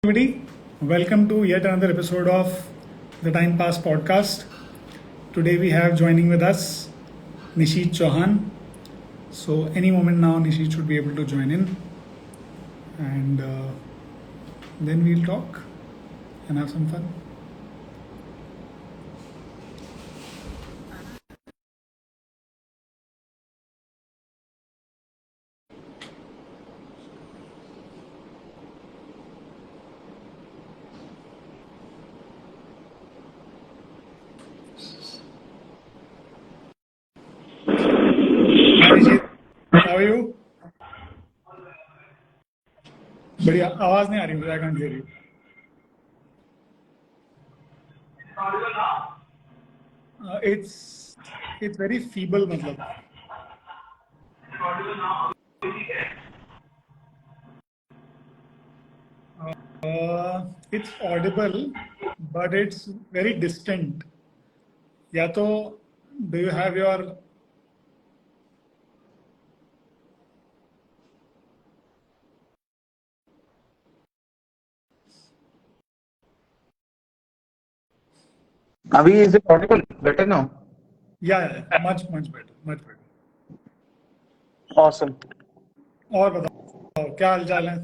Everybody, welcome to yet another episode of the Time Pass podcast. Today we have joining with us Nishit Chauhan. So any moment now Nishit should be able to join in, and then we'll talk and have some fun. Hi Nishit, how are you? बढ़िया आवाज नहीं आ रही मुझे. I can't hear you. It's very feeble मतलब. It's audible, but it's very distant. या तो do you have your Avi, is it audible? Better now? yeah, much better. Awesome. और बताओ क्या हाल चाल है?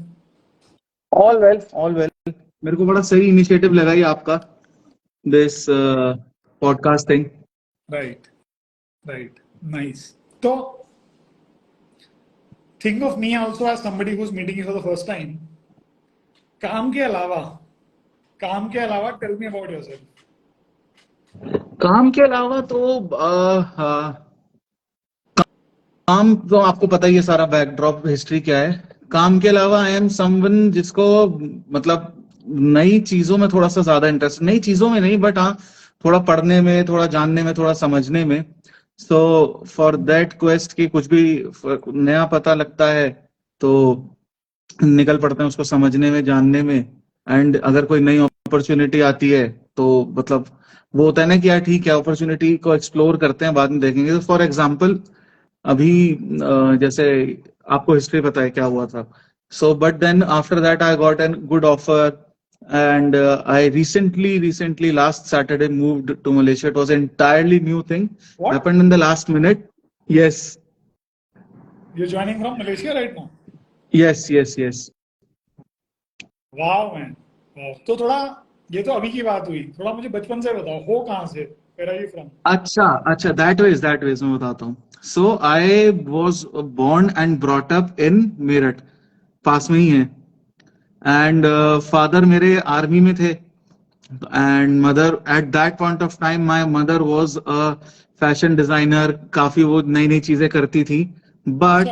All well, all well. मेरे को बड़ा सही इनिशिएटिव लगा ये आपका, this podcast thing. Right, nice. तो think of me also as somebody who's meeting you for the first time. काम के अलावा tell me about yourself. काम के अलावा तो काम तो आपको पता ही है सारा बैकड्रॉप हिस्ट्री क्या है. काम के अलावा आई एम समवन जिसको मतलब नई चीजों में थोड़ा सा ज्यादा इंटरेस्ट, नई चीजों में नहीं बट हाँ थोड़ा पढ़ने में, थोड़ा जानने में, थोड़ा समझने में. सो फॉर दैट क्वेस्ट की कुछ भी नया पता लगता है तो निकल पड़ते हैं उसको समझने में, जानने में. एंड अगर कोई नई अपॉर्चुनिटी आती है तो मतलब वो होता है ना कि यार ठीक है अपॉर्चुनिटी को एक्सप्लोर करते हैं, बाद में देखेंगे. तो फॉर एग्जाम्पल अभी जैसे आपको हिस्ट्री पता है क्या हुआ था. So but then after that I got an good offer and I recently last Saturday moved to Malaysia. It was an entirely new thing. What? Happened in the last minute. Yes. You're joining from Malaysia right now? Yes. Wow man. Wow. तो थोड़ा ये तो अभी की बात हुई, थोड़ा मुझे बचपन से बताओ, हो कहाँ से? Where are you from? अच्छा that ways मैं बताता हूँ. So I was born and brought up in Meerut, पास में ही है. एंड फादर मेरे आर्मी में थे and mother eight that point of time my mother was a fashion designer. काफी वो नई नई चीजें करती थी. बट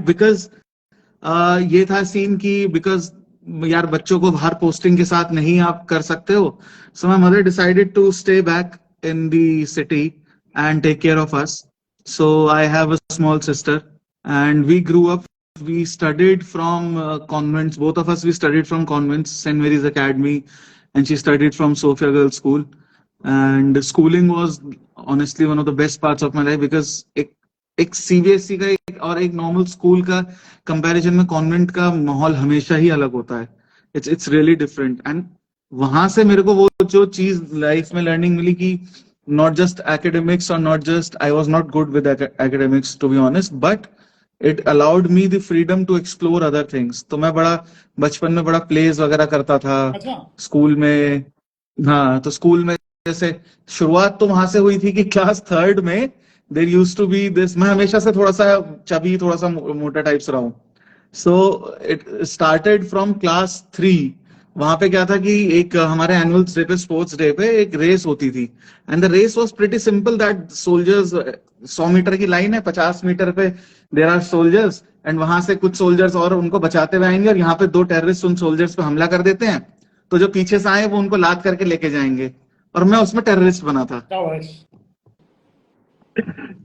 बिकॉज ये था सीन की बिकॉज यार बच्चों को बाहर पोस्टिंग के साथ नहीं आप कर सकते हो. So my mother decided to stay back in the city and take care of us. So I have a small sister and we grew up. We studied from convents. Both of us, we studied from convents, St. Mary's Academy, and she studied from Sophia Girls School. And schooling was honestly one of the best parts of my life because एक CBSE का और एक normal school का comparison में convent का माहौल हमेशा ही अलग होता है. It's really different. And वहां से मेरे को वो जो चीज लाइफ में लर्निंग मिली कि not just academics or not just I was not good with academics to be honest, but it allowed me the freedom to explore other things. तो मैं बड़ा बचपन में बड़ा प्लेज वगैरह करता था स्कूल में. हाँ तो स्कूल में जैसे शुरुआत तो वहां से हुई थी कि क्लास 3rd में there used to be this. मैं हमेशा से थोड़ा सा चबी, थोड़ा सा मोटा टाइप से रहा हूँ. So it started from class 3. वहां पे क्या था कि एक हमारे एनुअल डे पे, स्पोर्ट्स डे पे एक रेस होती थी. And the race was pretty simple that soldiers 100 metre की लाइन है, 50 मीटर पे देयर आर सोल्जर्स एंड वहां से कुछ सोल्जर्स और उनको बचाते हुए आएंगे और यहाँ पे 2 टेररिस्ट उन सोल्जर्स पे हमला कर देते हैं. तो जो पीछे से आए वो उनको लाद करके लेके जाएंगे और मैं उसमें टेररिस्ट बना था.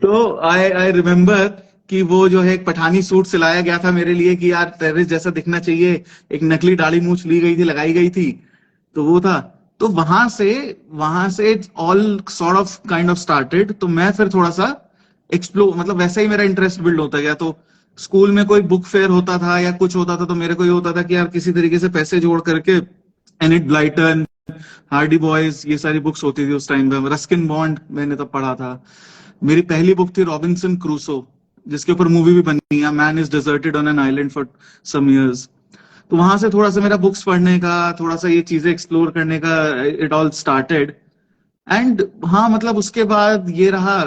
तो आई रिमेम्बर कि वो जो है एक पठानी सूट सिलाया गया था मेरे लिए कि यार टेररिस्ट जैसा दिखना चाहिए. एक नकली दाढ़ी मूछ ली गई थी, लगाई गई थी, तो वो था. तो वहां से all sort of kind of started. तो मैं फिर थोड़ा सा एक्सप्लोर मतलब वैसा ही मेरा इंटरेस्ट बिल्ड होता गया. तो स्कूल में कोई बुक फेयर होता था या कुछ होता था तो मेरे को ये होता था कि यार किसी तरीके से पैसे जोड़ करके एनिट ब्लाइटन, हार्डी बॉयज, ये सारी बुक्स होती थी उस टाइम पे। रस्किन बॉन्ड मैंने तब पढ़ा था। मेरी पहली बुक थी रॉबिन्सन क्रूसो, जिसके ऊपर मूवी भी बनी है, man is deserted on an island for some years. तो वहां से थोड़ा सा मेरा बुक्स पढ़ने का, थोड़ा सा ये चीजें एक्सप्लोर करने का इट ऑल स्टार्टेड। एंड हाँ मतलब उसके बाद ये रहा,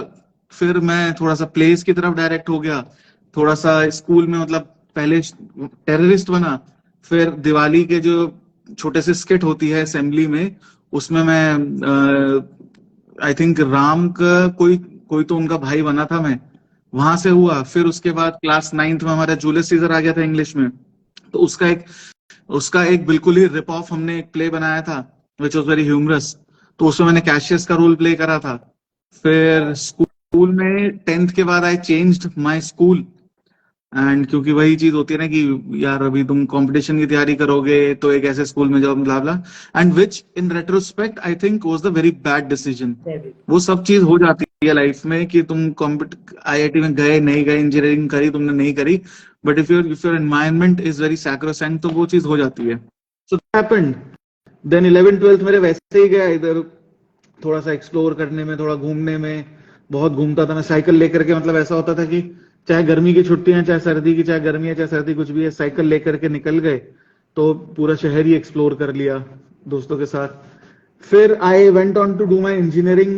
फिर मैं थोड़ा सा प्लेस की तरफ डायरेक्ट हो गया। थोड़ा सा स्कूल में मतलब पहले टेररिस्ट बना, फिर दिवाली के जो छोटे से स्किट होती है असेंबली में, उसमें मैं आई थिंक राम का कोई कोई तो उनका भाई बना था मैं, वहां से हुआ। फिर उसके बाद क्लास 9th में हमारा जूलियस सीजर आ गया था इंग्लिश में, तो उसका एक बिल्कुल ही रिप ऑफ हमने एक प्ले बनाया था विच वॉज वेरी ह्यूमरस। तो उसमें मैंने कैशियस का रोल प्ले करा था। फिर स्कूल में 10th के बाद आई चेंज्ड माय स्कूल, एंड क्योंकि वही चीज होती है ना कि यार अभी तुम कंपटीशन की तैयारी करोगे तो एक ऐसे स्कूल में जाओ, blah blah, and which in retrospect I think was the very bad decision. वो सब चीज हो जाती है लाइफ में कि तुम आईआईटी में गए नहीं गए, इंजीनियरिंग करी तुमने नहीं करी, but if your environment is very sacrosanct तो वो चीज हो जाती है। So that happened. Then 11th 12th मेरे वैसे ही गया इधर, थोड़ा सा एक्सप्लोर करने में, थोड़ा घूमने में। बहुत घूमता था मैं साइकिल लेकर के, मतलब ऐसा होता था कि चाहे गर्मी की छुट्टियां, चाहे सर्दी की, चाहे गर्मी है चाहे सर्दी, कुछ भी है, साइकिल लेकर के निकल गए तो पूरा शहर ही एक्सप्लोर कर लिया दोस्तों के साथ। फिर I went on to do my engineering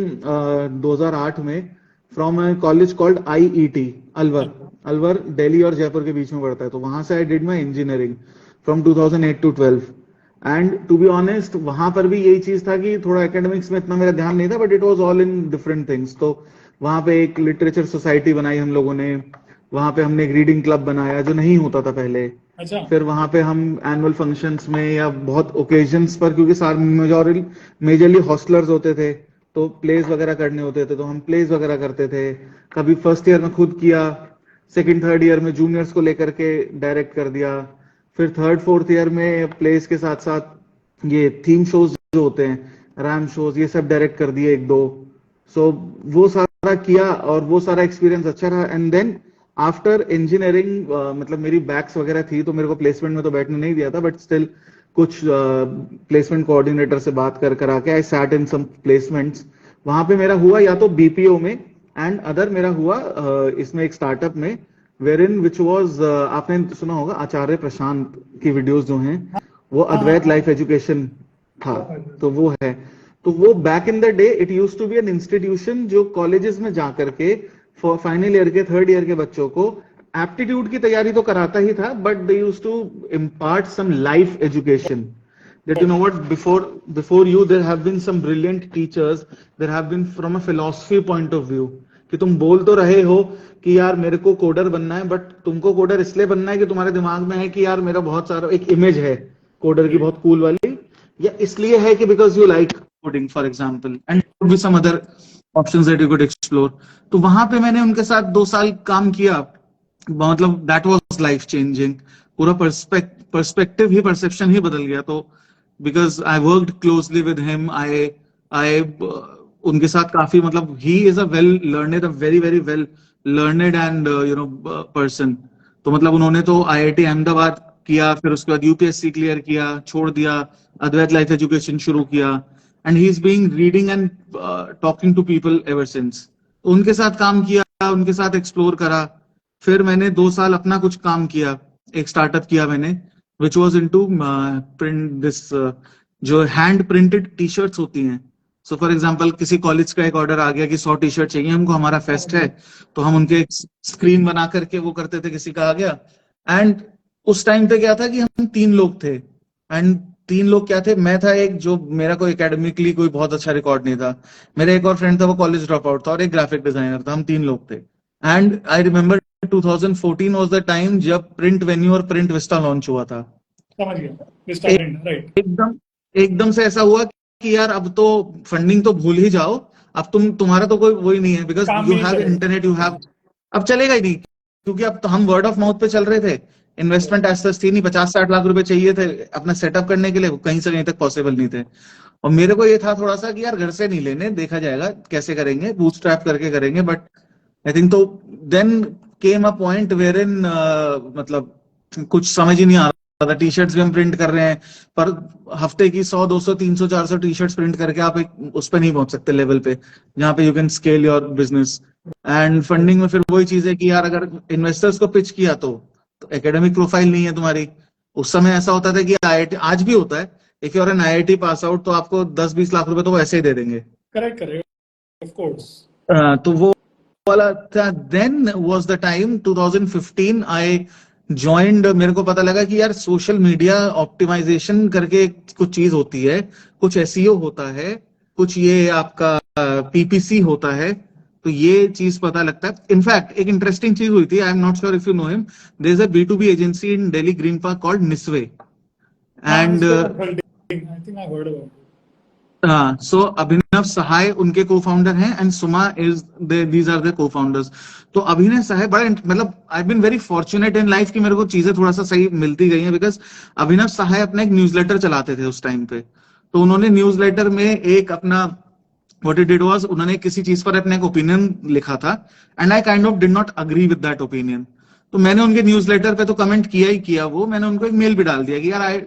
2008 में from a college called IET Alwar. Alwar Delhi और जयपुर के बीच में पड़ता है, तो वहां से I did my engineering from 2008 to 12। And to be honest वहां पर भी यही चीज था कि थोड़ा एकेडमिक्स में इतना मेरा ध्यान नहीं था, but it was all in different things. तो वहां पे एक लिटरेचर सोसाइटी बनाई हम लोगों ने, वहां पे हमने एक रीडिंग क्लब बनाया जो नहीं होता था पहले। अच्छा। फिर वहां पे हम एनुअल फंक्शंस में या बहुत ओकेजन्स पर, क्योंकि सारे मेजरली हॉस्टलर्स होते थे तो प्लेस वगैरह करने होते थे, तो हम प्लेस वगैरह करते थे। कभी फर्स्ट ईयर में खुद किया, सेकंड थर्ड ईयर में जूनियर्स को लेकर के डायरेक्ट कर दिया। फिर थर्ड फोर्थ ईयर में प्लेस के साथ साथ ये थीम शोज जो होते हैं, रैम शोज, ये सब डायरेक्ट कर दिए एक दो। सो वो सारा किया और वो सारा एक्सपीरियंस अच्छा रहा। एंड देन आफ्टर इंजीनियरिंग मतलब मेरी बैक्स वगैरह थी तो मेरे को प्लेसमेंट में तो बैठने नहीं दिया था, बट स्टिल कुछ प्लेसमेंट कोऑर्डिनेटर से बात कर कर आके I sat in some placements. वहां पे मेरा हुआ या तो बीपीओ में, एंड अदर मेरा हुआ इसमें एक स्टार्टअप में, वेर इन विच वॉज, आपने सुना होगा आचार्य प्रशांत की वीडियोस जो हैं, वो अद्वैत लाइफ एजुकेशन था, तो वो है। तो वो back in the day it use to be an institution जो कॉलेजेस में जाकर के फाइनल ईयर के थर्ड ईयर के बच्चों को एप्टीट्यूड की तैयारी तो कराता ही था, but they use to impart some life education that you know what, before you there have been some brilliant teachers, there have been from a philosophy point of view, कि तुम बोल तो रहे हो कि यार मेरे को कोडर बनना है, बट तुमको कोडर इसलिए बनना है कि तुम्हारे दिमाग में है कि यार मेरा बहुत सारा एक इमेज है कोडर की बहुत कूल वाली, या इसलिए है कि because you like coding for example, and be some other options that you could explore. तो वहां पे मैंने उनके साथ 2 साल काम किया, मतलब दैट वाज लाइफ चेंजिंग। पूरा पर्सपेक्टिव ही, परसेप्शन ही बदल गया। तो because I worked closely with him, I उनके साथ काफी, मतलब he is a well learned, a very very well learned and person। तो मतलब उन्होंने तो IIT अहमदाबाद किया, फिर उसके बाद यूपीएससी क्लियर किया, छोड़ दिया, अद्वैत लाइफ एजुकेशन शुरू किया, and he is being reading and talking to people ever since. उनके साथ काम किया, उनके साथ एक्सप्लोर करा। फिर मैंने 2 साल अपना कुछ काम किया, एक स्टार्टअप किया मैंने which was into print this जो हैंड प्रिंटेड टी शर्ट्स होती हैं। सो फॉर एग्जांपल किसी कॉलेज का एक ऑर्डर आ गया कि 100 टी शर्ट चाहिए हमको, हमारा फेस्ट है, तो हम उनके स्क्रीन बना करके वो करते थे, किसी का आ गया। एंड उस टाइम पे क्या था कि हम 3 लोग थे, एंड 3 लोग क्या थे, मैं था एक जो, मेरा कोई एकेडमिकली कोई बहुत अच्छा रिकॉर्ड नहीं था, मेरा एक और फ्रेंड था वो कॉलेज ड्रॉप आउट था, और एक ग्राफिक डिजाइनर था, हम 3 लोग थे। And I remember 2014 was the time जब प्रिंट वेन्यू और प्रिंट विस्टा लॉन्च हुआ था। समझ गया, विस्टा प्रिंट, राइट। एकदम से ऐसा हुआ कि यार अब तो फंडिंग तो भूल ही जाओ, अब तुम्हारा तो कोई वही नहीं है, because you have internet, you have, अब चलेगा ही नहीं, क्योंकि अब तो हम वर्ड ऑफ माउथ पे चल रहे थे। इन्वेस्टमेंट एज सच थी नहीं, 50-60 लाख रुपए चाहिए थे अपना सेटअप करने के लिए, कहीं से कहीं तक पॉसिबल नहीं थे। और मेरे को ये था थोड़ा सा कि यार घर से नहीं लेने, देखा जाएगा कैसे करेंगे, बूटस्ट्रैप करके करेंगे। बट आई थिंक तो then came a point wherein मतलब कुछ समझ ही नहीं आ रहा था। टी शर्ट्स भी हम प्रिंट कर रहे हैं, पर हफ्ते की 100 200 300 400 टी शर्ट्स प्रिंट करके आप एक उस पर नहीं पहुंच सकते लेवल पे जहाँ पे you can scale your business. And funding में फिर वही चीज है कि यार अगर इन्वेस्टर्स को पिच किया तो एकेडमिक प्रोफाइल नहीं है तुम्हारी। उस समय ऐसा होता था कि आईआईटी, आज भी होता है, if you are an IIT pass out तो आपको 10-20 लाख रुपए तो वो ऐसे ही दे देंगे। Correct correct of course. तो वो वाला था। Then was the time 2015 I joined. मेरे को पता लगा कि यार सोशल मीडिया ऑप्टिमाइजेशन करके कुछ चीज होती है, कुछ एसईओ होता है, कुछ ये आपका पीपीसी होता है। तो ये चीज पता लगता है। इनफैक्ट एक इंटरेस्टिंग चीज हुई थी, I am not sure if you know him, there is a B2B agency in Delhi green park called निस्वे। And I think I heard about. हाँ, सो अभिनव सहाय उनके को फाउंडर हैं and Suma is these are the cofounders. तो अभिनव सहाय बड़ा मतलब I been very fortunate in life कि मेरे को चीजें थोड़ा सा सही मिलती गई हैं, बिकॉज अभिनव सहाय अपना एक न्यूज़लेटर चलाते थे उस टाइम पे। तो उन्होंने न्यूज़लेटर में एक अपना व्हाट इट डिड वाज, उन्होंने किसी चीज पर अपना एक ओपिनियन लिखा था and I kind of did not agree with that opinion. तो मैंने उनके न्यूज़लेटर पे तो कमेंट किया ही किया, वो मैंने उनको एक मेल भी डाल दिया कि यार I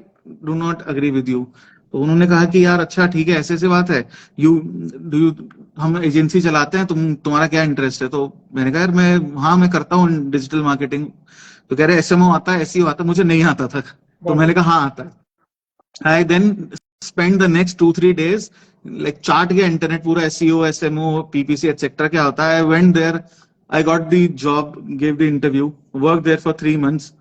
do not agree with you. तो उन्होंने कहा कि यार अच्छा ठीक है, ऐसे ऐसे बात है, यू डू यू, हम एजेंसी चलाते हैं, तुम्हारा क्या इंटरेस्ट है? तो मैंने कहा यार मैं करता हूँ डिजिटल मार्केटिंग। तो कह रहे एसएमओ आता है, एसईओ आता है। मुझे नहीं आता था, तो मैंने कहा हाँ आता है। I then spend the next 2-3 days like चार्ट गया इंटरनेट पूरा, एसईओ, एसएमओ, पीपीसी एटसेट्रा क्या होता है। I went there, I got the job, give the interview, work there for 3 months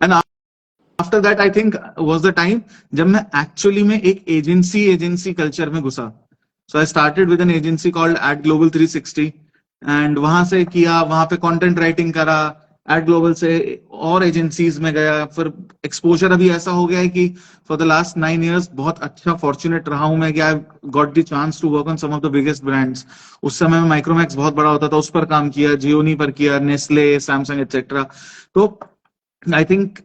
and after that I think was the time जब मैं actually में एक एजेंसी कल्चर में घुसा। So I started with an agency called ad global 360 and वहां से किया, वहां पे कंटेंट राइटिंग करा। एड ग्लोबल से और एजेंसीज में गया, फिर एक्सपोजर अभी ऐसा हो गया है कि फॉर द लास्ट 9 years बहुत अच्छा फॉर्चुनेट रहा हूं मैं कि I got the chance to work on some of the biggest brands. उस समय में माइक्रोमैक्स बहुत बड़ा होता था, उस पर काम किया, जियोनी पर किया, नेस्ले, सैमसंग एटसेट्रा। तो आई थिंक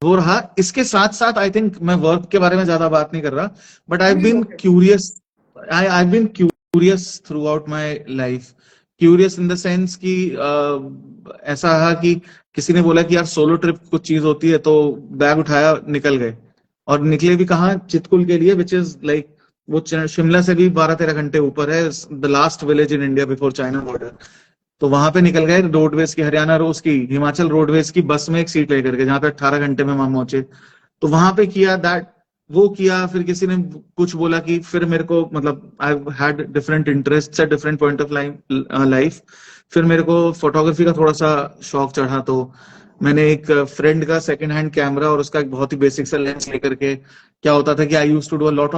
हो रहा। इसके साथ साथ आई थिंक मैं वर्क के बारे में ज्यादा बात नहीं कर रहा, but I been curious, I been curious throughout my life. Curious in the sense कि ऐसा है कि किसी ने बोला कि यार सोलो ट्रिप कुछ चीज होती है, तो बैग उठाया निकल गए। और निकले भी कहाँ? चितकुल के लिए, विच इज लाइक वो शिमला से भी 12-13 घंटे ऊपर है, the last village in India before China border. तो वहां पे निकल गए रोडवेज की, हरियाणा रोज की, हिमाचल रोडवेज की बस में एक सीट लेकर के, जहाँ पे 18 घंटे में वहां पहुंचे। तो वहां पे किया दैट, वो किया। फिर किसी ने कुछ बोला कि फिर मेरे को मतलब I had different interest at different point of life. फिर मेरे को फोटोग्राफी का थोड़ा सा शौक चढ़ा, तो मैंने एक फ्रेंड का सेकंड हैंड कैमरा और उसका एक बहुत ही बेसिक सा लेंस लेकर के, क्या होता था कि I used to do a lot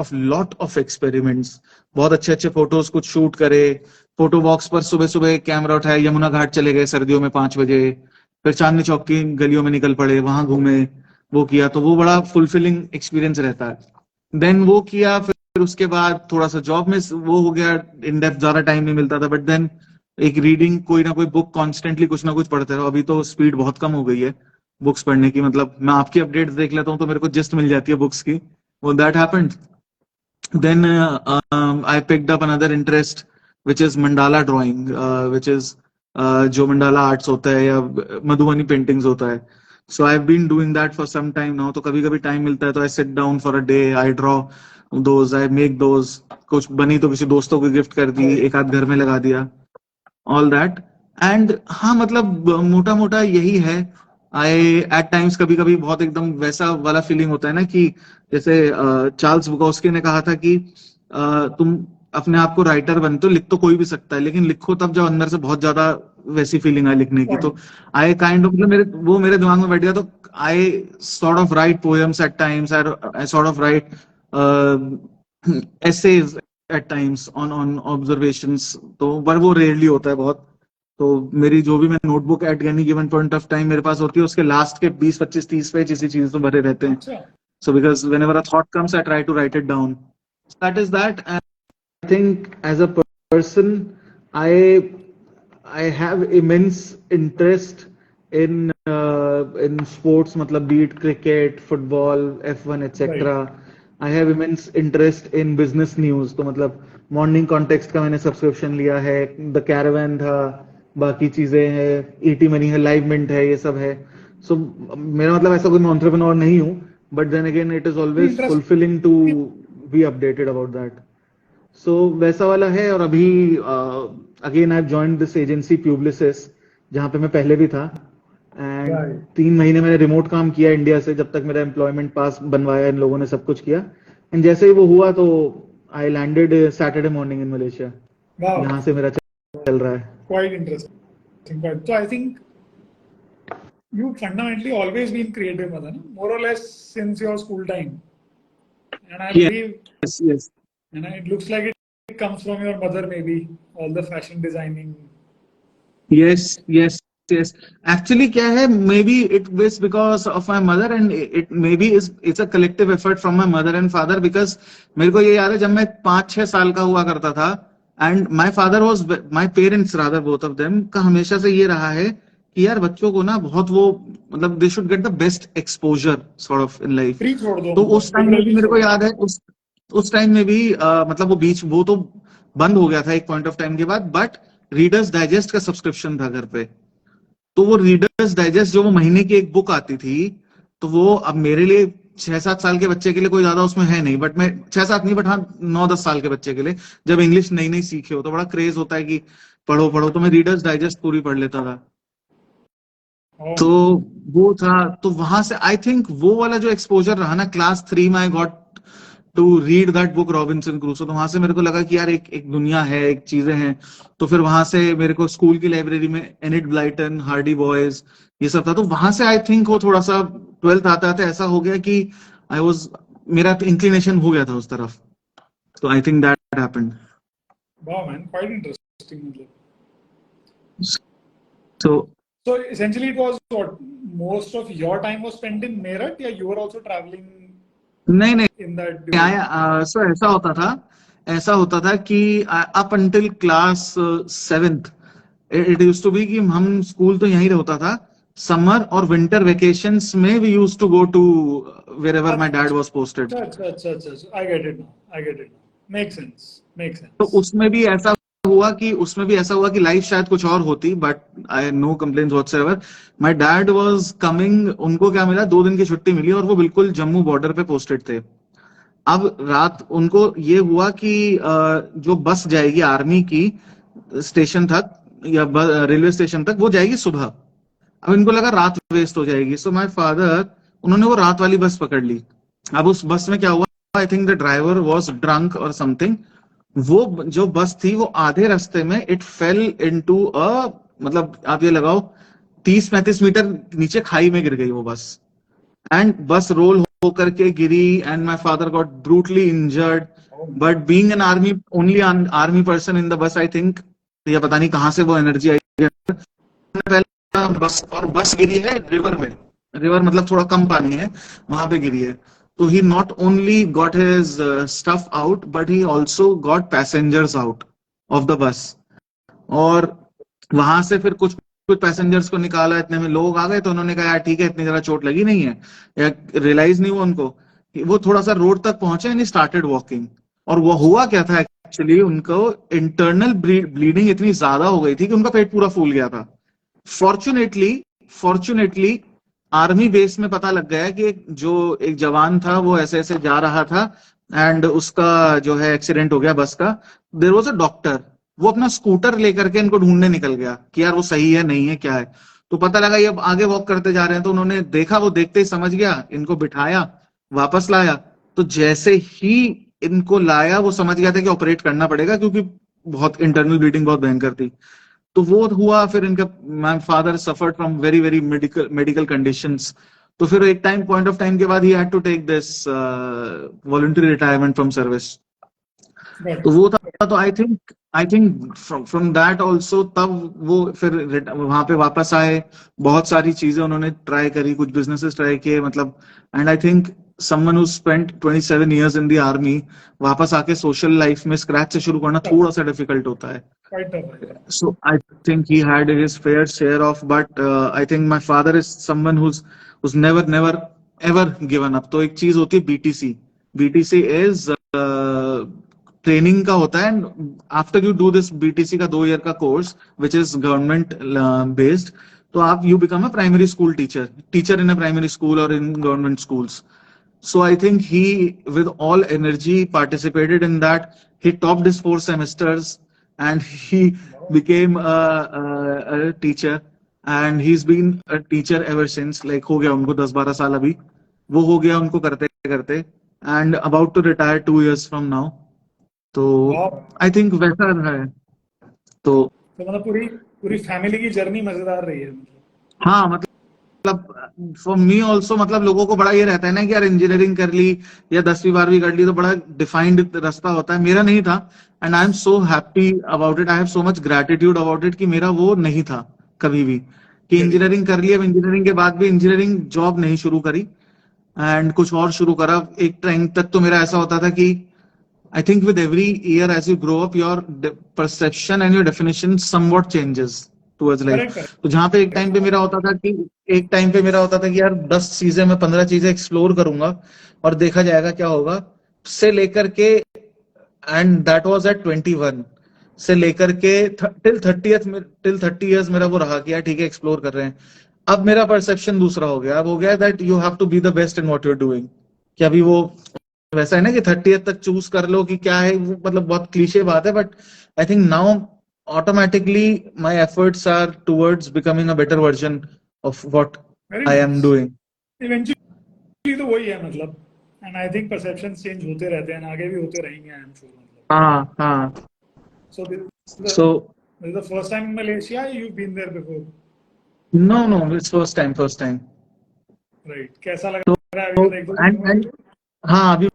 of experiments, बहुत अच्छे अच्छे फोटोज कुछ शूट करे। फोटो बॉक्स पर सुबह सुबह कैमरा उठाया, यमुना घाट चले गए सर्दियों में 5 बजे, फिर चांदनी चौक की गलियों में निकल पड़े, वहां घूमे, वो किया। तो वो बड़ा फुलफिलिंग एक्सपीरियंस रहता है। देन वो किया, फिर उसके बाद थोड़ा सा जॉब में वो हो गया, इन डेप्थ ज्यादा टाइम नहीं मिलता था। बट देन एक रीडिंग, कोई ना कोई बुक कॉन्स्टेंटली कुछ ना कुछ पढ़ते रहो। अभी तो स्पीड बहुत कम हो गई है बुक्स पढ़ने की, मतलब मैं आपकी अपडेट्स देख लेता हूँ तो मेरे को जिस्ट मिल जाती है बुक्स की। वो that happened. Then I picked up another interest, which is mandala drawing, which is जो mandala arts होता है या मधुबनी पेंटिंग्स होता है। So I've been doing that for some time now. तो कभी कभी टाइम मिलता है तो I sit down for a day, I draw those, I make those। कुछ बनी तो किसी दोस्तों को गिफ्ट कर दी, एक आध घर में लगा दिया, ऑल दैट। एंड हाँ, मतलब मोटा मोटा यही है। आई एट टाइम्स कभी कभी बहुत एकदम वैसा वाला फीलिंग होता है ना कि जैसे चार्ल्स बुकोस्की ने कहा था कि तुम अपने आप को राइटर बनते हो, लिख तो कोई भी सकता है, लेकिन लिखो तब जब अंदर से बहुत ज्यादा वैसी फीलिंग आए लिखने की। तो आई काइंड ऑफ मतलब मेरे दिमाग में बैठ गया। तो I sort of write poems at times, I sort of write essays at times on observations। तो पर वो रेयरली होता है बहुत। तो मेरी जो भी मैं notebook at any given point of time मेरे पास होती है, उसके लास्ट के 20-25-30 पेज इसी चीज तो भरे रहते हैं। So because whenever a thought comes I try to write it down. That is that. I think as a person I have immense interest in sports, मतलब be it cricket, football, F1, etc. I have immense interest in business news। तो मतलब morning context का मैंने subscription लिया है, the caravan था, बाकी चीजें हैं, ईटी मनी है, लाइव मिंट है, ये सब है. सो मेरा मतलब ऐसा कोई मैं एंटरप्रेन्योर नहीं हूँ, but then again it is always interest fulfilling to be updated about that. So वैसा वाला है. और अभी again I joined this agency Publicis, जहाँ पे मैं पहले भी था. एंड राइट 3 महीने मैंने रिमोट काम किया इंडिया से, जब तक मेरा एम्प्लॉयमेंट पास बनवाया इन लोगों ने, सब कुछ किया. एंड जैसे ही वो हुआ तो I landed Saturday morning in Malaysia. Wow यहाँ से मेरा चल रहा है. क्वाइट इंटरेस्टिंग बट तो I think you fundamentally always been creative Madan, more or less since your school time and I believe Yes, yes. and it looks like it comes from your mother maybe all the fashion designing Yes, yes, yes. Actually, क्या है? Maybe it was because of my mother, and it maybe is it's a collective effort from my mother and father. Because मेरे को ये याद है जब मैं 5-6 साल का हुआ करता था, and my father was my parents rather both of them का हमेशा से ये रहा है कि यार बच्चों को ना बहुत वो मतलब they should get the best exposure sort of in life. free छोड़ दो तो मतलब उस टाइम में भी liberally मेरे को छोड़ दो याद है उस टाइम में भी मतलब वो बीच वो तो बंद हो गया था एक पॉइंट ऑफ टाइम के बाद. बट रीडर्स डाइजेस्ट का सब्सक्रिप्शन था घर पे. तो वो रीडर्स डाइजेस्ट जो वो महीने की एक बुक आती थी, तो वो अब मेरे लिए 6-7 साल के बच्चे के लिए कोई ज्यादा उसमें है नहीं, बट मैं 6-7 नहीं, बट हाँ 9-10 साल के बच्चे के लिए जब इंग्लिश नई नई सीखे हो तो बड़ा क्रेज होता है कि पढ़ो पढ़ो. तो मैं रीडर्स डाइजेस्ट पूरी पढ़ लेता था. oh तो वो था. तो वहां से आई थिंक वो वाला जो एक्सपोजर रहा ना, क्लास 3 में I got to read that book Robinson Crusoe. तो वहां से मेरे को लगा कि यार एक एक दुनिया है, एक चीजें हैं. तो फिर वहां से मेरे को स्कूल की लाइब्रेरी में एनिट ब्लाइटन, हार्डी बॉयज, ये सब था. तो वहां से आई थिंक वो थोड़ा सा 12th आते आते ऐसा हो गया कि आई वॉज मेरा इंक्लिनेशन हो गया था उस तरफ. तो I think that happened. wow man quite interesting मतलब सो so essentially it was what most of your time was spent in Meerut yeah you were also traveling नहीं नहीं in that during आया. सो ऐसा होता था कि up until class 7th it use to be कि हम स्कूल तो यहीं होता था. समर और विंटर वेकेशंस में we use to go to wherever my dad was posted. अच्छा I get it now makes तो sense उसमें भी ऐसा हुआ कि लाइफ शायद कुछ और होती, but I no complaints whatsoever. My dad was coming. उनको क्या मिला, 2 दिन की छुट्टी मिली और वो बिल्कुल जम्मू बॉर्डर पे पोस्टेड थे. अब रात उनको ये हुआ कि जो बस जाएगी आर्मी की स्टेशन तक या रेलवे स्टेशन तक, वो जाएगी सुबह. अब इनको लगा रात वेस्ट हो जाएगी. सो माय फादर, उन्होंने वो रात वाली बस पकड़ ली. अब उस बस में क्या हुआ, आई think the driver was drunk और समथिंग. वो जो बस थी वो आधे रास्ते में इट फेल इनटू अ मतलब आप ये लगाओ 30-35 मीटर नीचे खाई में गिर गई वो बस. एंड बस रोल होकर के गिरी and my father got brutally injured. But being an army only army person in the bus, I think ये पता नहीं कहां से वो एनर्जी आई. पहले बस गिरी है रिवर में. रिवर मतलब थोड़ा कम पानी है, वहां पे गिरी है. तो he not only got his stuff out, but he also got passengers out of the bus. और वहां से फिर कुछ कुछ पैसेंजर्स को निकाला. इतने में लोग आ गए तो उन्होंने कहा यार ठीक है, इतनी ज्यादा चोट लगी नहीं है, या रियलाइज नहीं हुआ उनको. वो थोड़ा सा रोड तक पहुंचे एंड स्टार्टेड वॉकिंग. और वो हुआ क्या था, एक्चुअली उनको इंटरनल ब्लीडिंग इतनी ज्यादा हो गई थी कि उनका पेट पूरा फूल गया था. फॉर्चुनेटली आर्मी बेस में पता लग गया कि एक जवान था वो ऐसे ऐसे जा रहा था एंड उसका जो है एक्सीडेंट हो गया बस का. There was a doctor. वो अपना स्कूटर लेकर के इनको ढूंढने निकल गया कि यार वो सही है नहीं है क्या है. तो पता लगा ये अब आगे वॉक करते जा रहे हैं. तो उन्होंने देखा, वो देखते ही समझ गया, इनको बिठाया, वापस लाया. तो जैसे ही इनको लाया वो समझ गया था कि ऑपरेट करना पड़ेगा क्योंकि बहुत इंटरनल ब्लीडिंग बहुत भयंकर थी. तो वो हुआ. फिर इनका my father suffered from very very medical conditions. तो फिर एक पॉइंट ऑफ टाइम के बाद ही had to take this voluntary retirement from service. तो वो था. तो I think from that also तब वो फिर वहां पे वापस आए. बहुत सारी चीजें उन्होंने ट्राई करी, कुछ बिजनेसेस ट्राई किए मतलब. And I think someone who spent 27 years in the army वापस आके सोशल लाइफ में स्क्रैच से शुरू करना थोड़ा सा डिफिकल्ट होता है. So I think he had his fair share of, but I think my father is someone who's never ever given up. तो एक चीज होती है BTC. BTC is ट्रेनिंग का होता है, after you do this BTC का 2 ईयर का course which is government based, तो आप you become a primary school teacher in a primary school और in government schools. So I think he, with all energy, participated in that. He topped his 4 semesters, and he became a teacher. And he's been a teacher ever since. Like हो गया उनको 10-12 साल अभी, वो हो गया उनको करते करते. And about to retire 2 years from now. तो Wow. I think वैसा रहा है. तो मतलब पूरी पूरी फैमिली की जर्नी मजेदार रही है. हाँ, मतलब फॉर मी ऑल्सो, मतलब लोगों को बड़ा ये रहता है ना कि यार इंजीनियरिंग कर ली या 10वीं 12वीं कर ली तो बड़ा डिफाइंड रास्ता होता है. मेरा नहीं था, and I am so happy about it. I have so much gratitude about it कि मेरा वो नहीं था कभी भी कि इंजीनियरिंग कर ली. अब इंजीनियरिंग के बाद भी इंजीनियरिंग जॉब नहीं शुरू करी एंड कुछ और शुरू करा. एक टाइम तक तो मेरा ऐसा होता था कि I think with every year as you grow up your perception and your definition somewhat changes towards life. तो जहां पे एक टाइम पे मेरा होता था कि यार 10 चीजें मैं 15 चीजें एक्सप्लोर करूंगा और देखा जाएगा क्या होगा, से लेकर के, एंड दैट वाज एट 21 से लेकर के टिल 30 इयर्स मेरा वो रहा कि यार ठीक है एक्सप्लोर कर रहे हैं. अब मेरा परसेप्शन दूसरा हो गया. अब हो गया that you have to be the best in what you are doing. कि अभी वो वैसा है ना कि 30 तक चूज कर लो कि क्या है वो, मतलब बहुत क्लीशे बात है, but I think now automatically my efforts are towards becoming a better version of what I am doing. Eventually तो वही है मतलब, and I think perceptions change होते रहते हैं, आगे भी होते रहेंगे, I am sure. हाँ. So this is the first time in Malaysia. You've been there before? No, it's first time. Right. कैसा लग रहा है अभी तक? and हाँ, अभी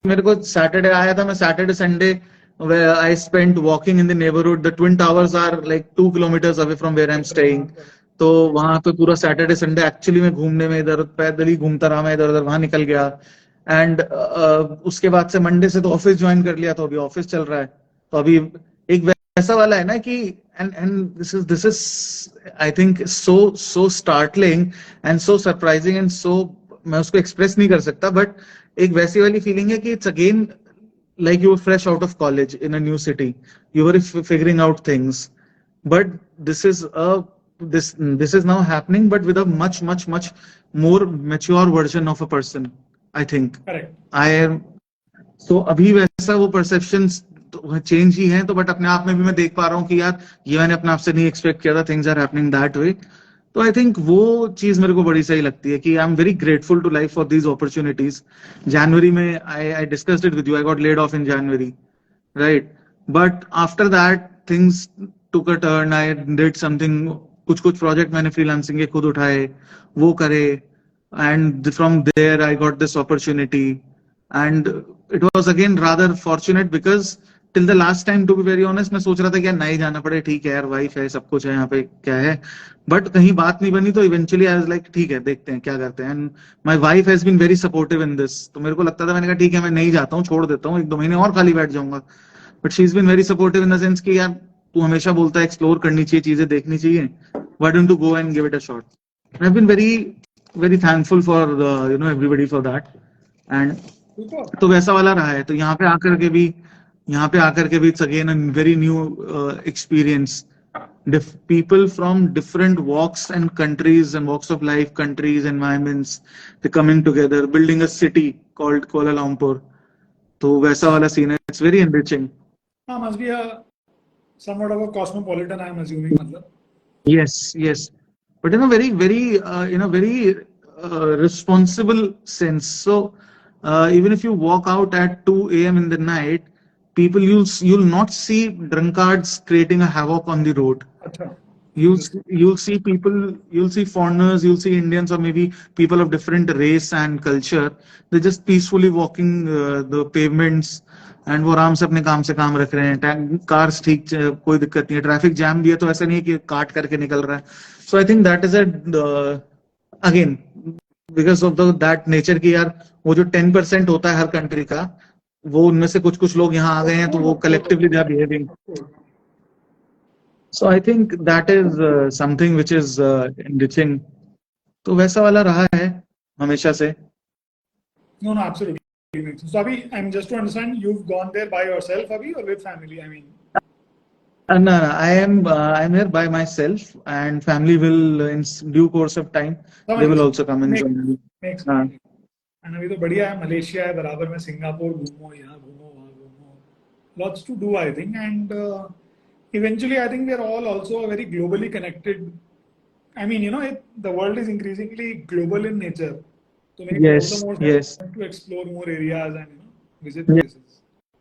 मेरे को सैटरडे आया था. मैं Saturday Sunday where I spent walking in the neighborhood. The Twin Towers are like 2 kilometers away from where I'm staying. तो वहां पे पूरा सैटरडे संडे एक्चुअली में घूमने में, इधर पैदल ही घूमता रहा मैं, इधर उधर वहां निकल गया. एंड उसके बाद से मंडे से तो ऑफिस ज्वाइन कर लिया, तो अभी ऑफिस चल रहा है. तो अभी एक वैसा वाला है ना कि and this is I think so startling and so surprising and so, मैं उसको एक्सप्रेस नहीं कर सकता, बट एक वैसी वाली फीलिंग है कि it's again like you were fresh out of college in a new city. You were figuring out things, but this is now happening, but with a much more mature version of a person, I think. Correct. I am so अभी वैसा वो perceptions change ही है, तो but अपने आप में भी मैं देख पा रहा हूँ कि यार ये मैंने अपने आप से नहीं एक्सपेक्ट किया था. Things are happening that way. तो आई थिंक वो चीज मेरे को बड़ी सही लगती है कि I am very grateful to life for these opportunities. जनवरी में I discussed it with you. I got laid off in January, right? But after that things took a turn. I did something, कुछ project मैंने freelancing के खुद उठाए, वो करे, and from there I got this opportunity. And it was again rather fortunate because till the last time, to be very honest, मैं सोच रहा था कि यार नहीं जाना पड़े, ठीक है यार, वाइफ है, सब कुछ है यहाँ पे, क्या है, बट कहीं बात नहीं बनी. तो इवेंचुअली आई वाज लाइक ठीक है, देखते हैं क्या करते हैं. And my wife has been very supportive in this. तो मेरे को लगता था, मैंने कहा ठीक है मैं नहीं जाता हूँ, छोड़ देता हूँ, 1-2 महीने और खाली बैठ जाऊंगा. But she is been very supportive in the sense कि यार तू हमेशा बोलता है एक्सप्लोर करनी चाहिए, चीजें देखनी चाहिए, why don't you go and give it a shot. I have been very thankful for everybody for that. And तो वैसा वाला रहा है. तो यहाँ पे आकर के भी it's again a very new experience. People from different walks and countries and walks of life, countries, environments, they coming together, building a city called Kuala Lumpur. तो वैसा वाला सीन है. It's very enriching. Must be a somewhat of a cosmopolitan, I'm assuming, मतलब. Yes, but in a very responsible sense. So even if you walk out at 2 a.m. in the night, people, you'll not see drunkards creating a havoc on the road. You'll see people, you'll see foreigners, you'll see Indians or maybe people of different race and culture. They're just peacefully walking the pavements and वो आराम से अपने काम से काम रख रहे हैं. कार्स ठीक, कोई दिक्कत नहीं है. ट्रैफिक जैम भी है तो ऐसा नहीं है कि काट करके निकल रहा है. So I think that is again because of that nature की यार, वो जो 10% होता है हर कंट्री का, वो उनमें से कुछ लोग यहाँ आ गए हैं, तो वो collectively they are behaving. So I think that is something which is enriching. तो वैसा वाला रहा है हमेशा से. No, absolutely. makes sense. So Abhi, I'm just to understand, you've gone there by yourself, Abhi, or with family? I mean, No, no, I'm here by myself, and family will in due course of time समझ they will गया, also come and make join me. makes हाँ, sense. And अभी तो बढ़िया है, Malaysia है, बराबर में सिंगापुर घूमो, यहाँ घूमो, वहाँ घूमो. Lots to do, I think, and eventually, I think we are all also very globally connected. I mean, the world is increasingly global in nature, so makes all the yes, more yes. sense to explore more areas and visit places.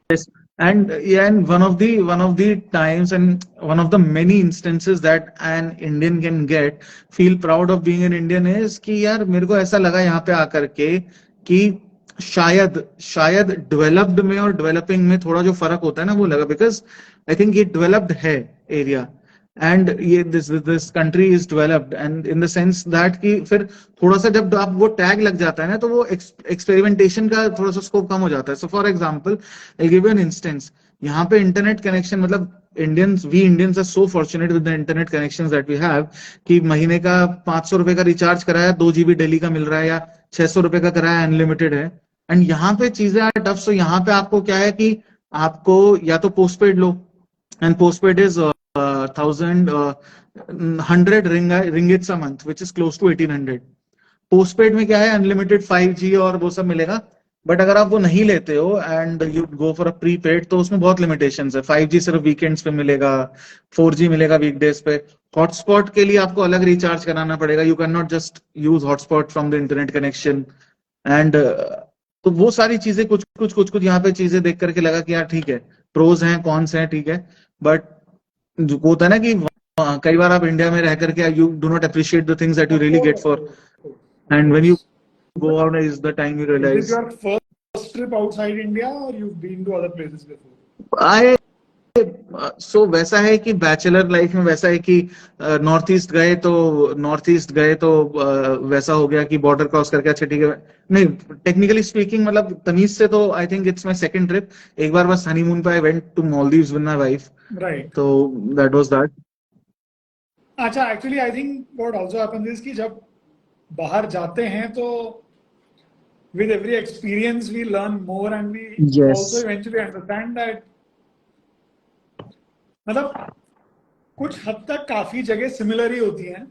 Yes, and yeah, and one of the times and one of the many instances that an Indian can get feel proud of being an Indian is कि यार मेरे को ऐसा लगा यहाँ पे आकर के कि शायद शायद डेवलप्ड में और डेवलपिंग में थोड़ा जो फर्क होता है ना वो लगा बिकॉज आई थिंक ये डेवलप्ड है एरिया एंड ये this country is developed and in the sense that कि फिर थोड़ा सा जब आप वो टैग लग जाता है ना तो वो एक्सपेरिमेंटेशन का थोड़ा सा स्कोप कम हो जाता है. So for example I give you an instance. यहाँ पे इंटरनेट कनेक्शन मतलब Indians are so fortunate with the internet connections that we have कि महीने का 500 रुपए का रिचार्ज कराया 2 GB डेली का मिल रहा है या 600 रुपए का कराया अनलिमिटेड है. एंड यहाँ पे चीजें आर टफ. सो यहाँ पे आपको क्या है कि आपको या तो postpaid low and postpaid is 100 ringgits a month, which is close to 1800. Postpaid में क्या है अनलिमिटेड 5G और वो सब मिलेगा. बट अगर आप वो नहीं लेते हो and you go for a prepaid तो उसमें बहुत लिमिटेशंस है. 5G सिर्फ वीकेंड्स पे मिलेगा, 4G मिलेगा वीकडेज पे. हॉटस्पॉट के लिए आपको अलग रिचार्ज कराना पड़ेगा. You can not just use hotspot from the internet connection and तो वो सारी चीजें कुछ यहाँ पे चीजें देख करके लगा कि यार ठीक है, प्रोज हैं कॉन्स हैं ठीक है. बट जो होता है ना कि कई बार आप इंडिया में रह करके you do not appreciate the things that you Of really course, get of for course, of course. And when you go out is the time you Is this realize. your first trip outside India, or you've been to other places before? I so वैसा है कि bachelor life में वैसा है कि north east गए तो वैसा हो गया कि बॉर्डर क्रॉस करके अच्छा ठीक है. नहीं टेक्निकली स्पीकिंग मतलब तमीज से तो I think it's my second trip. एक बार बस हनीमून पे I went to Maldives with my wife. Right. तो दैट वाज दैट. अच्छा, actually, I think what also happens is कि जब बाहर जाते हैं तो with every experience we learn more and we Yes. also eventually understand that मतलब कुछ हद तक काफी जगह सिमिलर ही होती हैं.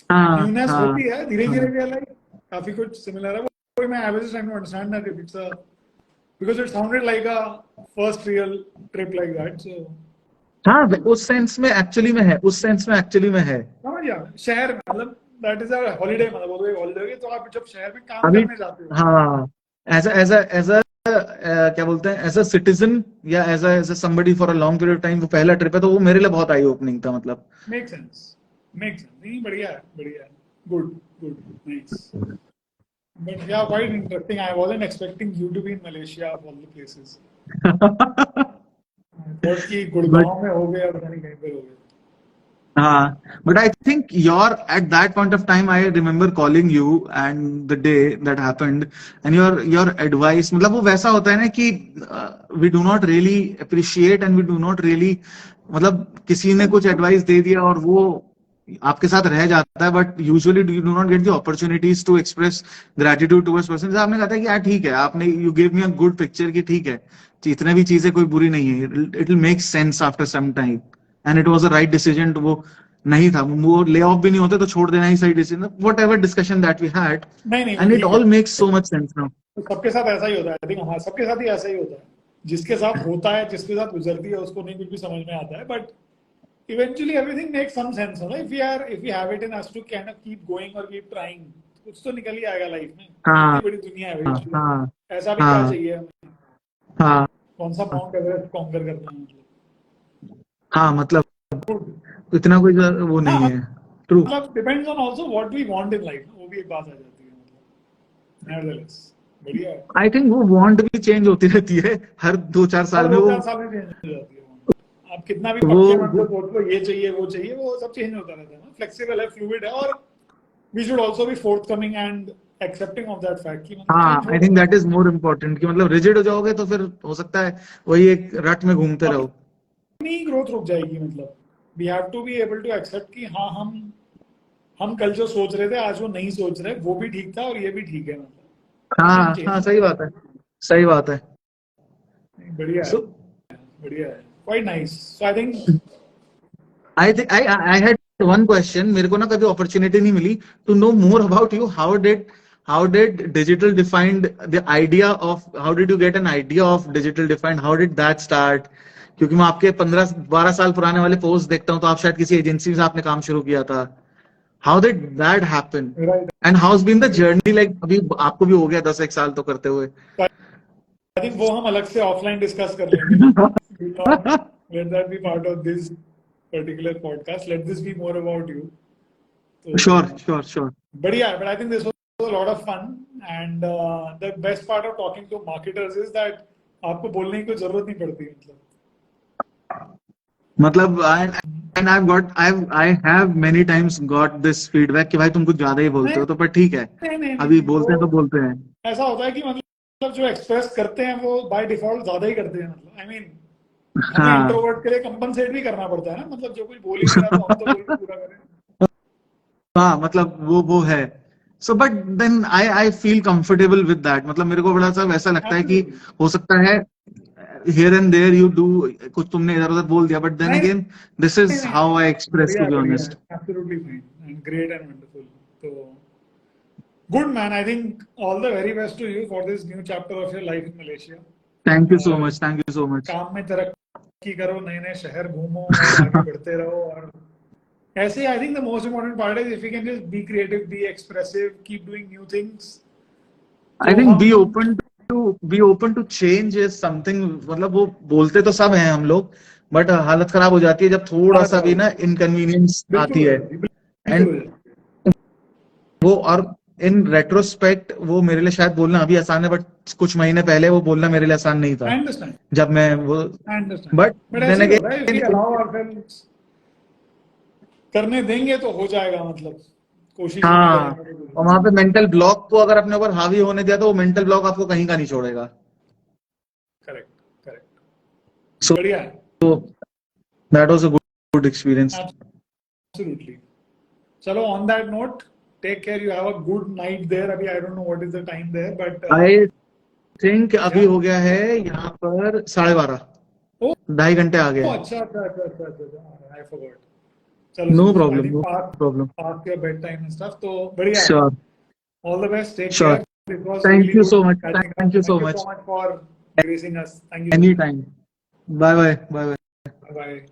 हाँ न्यूनेस हाँ होती है, धीरे हाँ. धीरे रियलाइज काफी कुछ सिमिलर है. वो मैं I was just trying to understand that if it's a because it sounded like a first real trip like that. So हाँ उस सेंस में एक्चुअली में है. उस सेंस में एक्चुअली में है. समझ गया. शहर में मतलब दैट इज अ हॉलीडे, मतलब वो एक हॉलीडे होगी तो आप जब शहर में काम अभी करने जाते हो. हाँ एज अ क्या बोलते हैं एज अ सिटीजन या as a somebody for a long period of time वो पहला ट्रिप है तो वो मेरे लिए बहुत आई ओपनिंग था मतलब. Make sense, make sense. नहीं, बढ़िया है, बढ़िया है. Good, good, nice. But yeah, quite interesting. I wasn't expecting you to be in Malaysia of all the places. I thought कि बट गुड़गांव में हो गया, पता नहीं कहीं पर हो गया. हाँ but I think your at that point of time I remember calling you and the day that happened and your advice मतलब वो वैसा होता है ना कि we do not really appreciate and we do not really मतलब किसी ने कुछ एडवाइस दे दिया और वो आपके साथ रह जाता है but usually you do not get the opportunities to express gratitude towards person. आपने कहा था कि यार ठीक है आपने you give me a good picture कि ठीक है इतने भी चीजें कोई बुरी नहीं है. It will make sense after some time and it was a right decision. तो वो नहीं था वो ले ऑफ भी नहीं होते तो छोड़ देना ही सही decision. Whatever discussion that we had नहीं, वो एंड इट ठीक है. All makes so much sense now. तो सबके साथ ऐसा ही होता है. आई थिंक हमारे सबके साथ ही ऐसा ही होता है. जिसके साथ होता है, जिसके साथ गुजरती है, उसको नहीं कुछ भी समझ में आता है. But eventually everything makes some sense, no? If we have it in us to kind of keep going or keep trying, कुछ तो निकल ही आएगा लाइफ में. हाँ इतनी बड़ी दुनिया है भाई. हाँ ऐसा भी क्या हाँ चाहिए हमें? हाँ कौन सा माउंट एवरेस्ट कॉन्कर करना है मतलब? हाँ मतलब इतना कोई वो हाँ, नहीं है. ट्रू. मतलब depends on also what we want in life. वो भी एक बात आ जाती है मतलब. नेवरदलेस बढ़िया है. आई थिंक वो वांट भी चेंज होती रहती है हर 2-4 हर साल में. 2-4 साल में चेंज हो जाती है. आप कितना भी वो पक्के मन से सोच लो ये चाहिए वो चाहिए, वो सब चेंज होता रहता है ना. फ्लेक्सिबल है, फ्लूइड है. और we should also be forthcoming and accepting of that fact कि मतलब हाँ चेंज आई होगा. Think that is more important कि मतलब रिजिड हो जाओगे तो फिर हो सकता है वही एक रट में घूमते रहो. अपनी ग्रोथ रुक जाएगी. मतलब we have to be able to accept कि हाँ हम कल जो सोच रहे थे आज वो नहीं सोच रहे. वो भी ठीक था और ये भी ठीक है. मतलब हाँ हाँ सही बात है. सही बात है. बढ़िया है, So बढ़िया है, quite nice. So I think I had one question. मेरे को ना कभी opportunity नहीं मिली to know more about you. How did digital defined the idea of how did you get an idea of digital defined? How did that start? क्योंकि मैं आपके 15-12 साल पुराने वाले पोस्ट देखता हूँ तो आप शायद किसी एजेंसी से आपने काम शुरू किया था. How did that happen? right. And how's been the journey like? अभी आपको भी हो गया 10 एक साल तो करते हुए. So I think वो हम अलग से offline discuss कर लेंगे. We'll not let that be part of this particular podcast. Let this be more about you. So, Sure. बढ़िया है, but I think this was a lot of fun, and the best part of talking to marketers is that आपको बोलने की कोई जरूरत नहीं पड़ती, मतलब I have many times got this feedback कि भाई तुम कुछ ज्यादा ही बोलते हो, तो पर ठीक है, नहीं, अभी बोलते हैं तो बोलते हैं. ऐसा होता है कि मतलब जो एक्सप्रेस करते हैं वो बाय डिफॉल्ट ज्यादा ही करते हैं. मतलब आई मीन हमें हाँ इंट्रोवर्ट के लिए कंपनसेट भी करना पड़ता है ना, मतलब जो कोई बोल ही नहीं रहा तो हम तो बोल के पूरा करें. हाँ, मतलब वो है. So but then I feel comfortable with that. मतलब मेरे को बड़ा सा वैसा लगता है कि हो सकता है here and there you do कुछ तुमने इधर उधर बोल दिया, बट देन नहीं, again this is how I express to be honest. Absolutely fine and great and wonderful. तो good man, I think all the very best to you for this new chapter of your life in Malaysia. Thank you so much, thank you so much. काम में तरक्की करो, नए नए शहर घूमो और आगे बढ़ते रहो. और ऐसे I think the most important part is if you can just be creative, be expressive, keep doing new things. I think be open to change is something. मतलब वो बोलते तो सब हैं हम लोग, बट हालत खराब हो जाती है जब थोड़ा सा भी ना इनकन्वीनियंस आती है. एंड वो और इन रेट्रोस्पेक्ट वो मेरे लिए शायद बोलना अभी आसान है, बट कुछ महीने पहले वो बोलना मेरे लिए आसान नहीं था जब मैं वो. बट देन अगेन करने देंगे तो हो जाएगा. मतलब कोशिश. हाँ, और वहां पे मेंटल ब्लॉक को अगर अपने ऊपर हावी होने दिया तो वो मेंटल ब्लॉक आपको कहीं का नहीं छोड़ेगा. करेक्ट. बढ़िया है. That was a good experience. Absolutely. चलो, on that note, take care, you have a good night there. अभी I don't know what is the time there, but I think अभी हो गया है यहाँ पर 12:30. 2.5 घंटे आ गए. अच्छा, आई फॉरगॉट. चलो, no problem. Pass your bed time and stuff. तो बढ़िया है. Sure. All the best. Take Sure. Care. It was Thank you so much. Thank you so much. For gracing us. Thank you. Anytime. Bye bye. Bye.